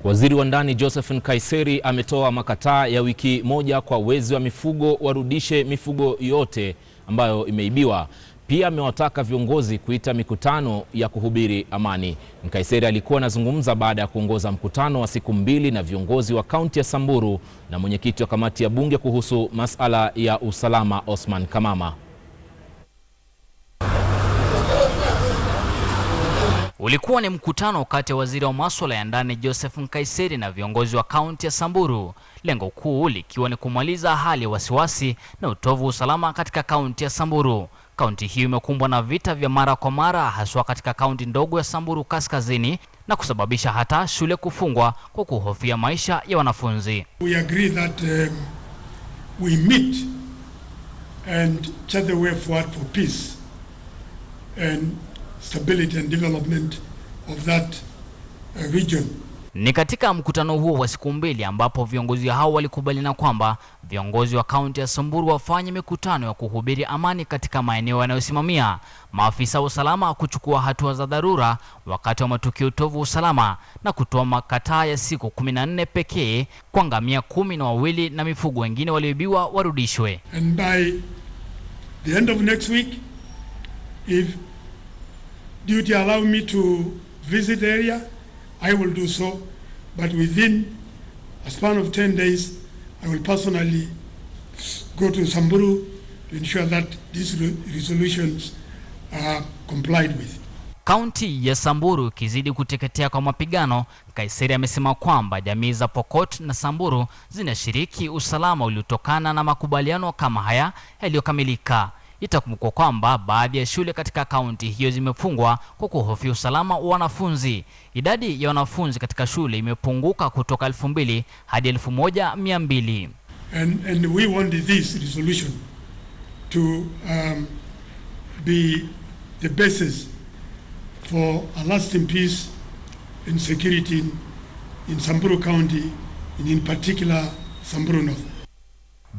Waziri wa Ndani Joseph Nkaiseri ametoa makataa ya wiki moja kwa wezi wa mifugo warudishe mifugo yote ambayo imeibiwa. Pia amewataka viongozi kuita mikutano ya kuhubiri amani. Nkaiseri alikuwa anazungumza baada ya kuongoza mkutano wa siku 2 na viongozi wa kaunti ya Samburu na mwenyekiti wa kamati ya bunge kuhusu masala ya usalama Osman Kamama. Ulikuwa ni mkutano kati ya waziri wa masuala ya ndani Joseph Nkaiseri na viongozi wa kaunti ya Samburu. Lengo kuu likiwa ni kumaliza hali ya wasiwasi na utovu usalama katika kaunti ya Samburu. Kaunti hiyo imekumbwa na vita vya mara kwa mara, haswa katika kaunti ndogo ya Samburu Kaskazini, na kusababisha hata shule kufungwa kwa kuhofia maisha ya wanafunzi. We agree that we meet and chart the way forward for peace and stability and development of that region. Ni katika mkutano huo wa siku 2 ambapo viongozi hao walikubaliana kwamba viongozi wa kaunti ya Samburu wafanye mikutano ya kuhubiri amani katika maeneo yanayosimamia, maafisa wa usalama kuchukua hatua za dharura wakati wa matukio tovu usalama, na kutoa makataa ya siku 14 pekee kwa ngamia 12 na mifugo wengine walioibiwa warudishwe. And by the end of next week, if duty allow me to visit the area, I will do so, but within a span of 10 days, I will personally go to Samburu to ensure that these resolutions are complied with. Kaunti ya Samburu ikizidi kuteketea kwa mapigano, Nkaiseri amesema kwamba jamii za Pokot na Samburu zinashiriki usalama uliotokana na makubaliano kama haya yaliyokamilika. Itakumbukwa kwamba baadhi ya shule katika kaunti hiyo zimefungwa kwa kuhofia usalama wa wanafunzi. Idadi ya wanafunzi katika shule imepunguka kutoka 2,000 hadi 1,200. And we want this resolution to be the basis for a lasting peace and security in Samburu County, and in particular Samburu North.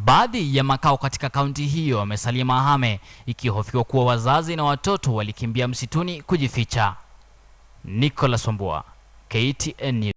Baadhi ya makao katika kaunti hiyo wamesalia mahame, ikihofiwa kuwa wazazi na watoto walikimbia msituni kujificha. Nicholas Wambua, KTN News.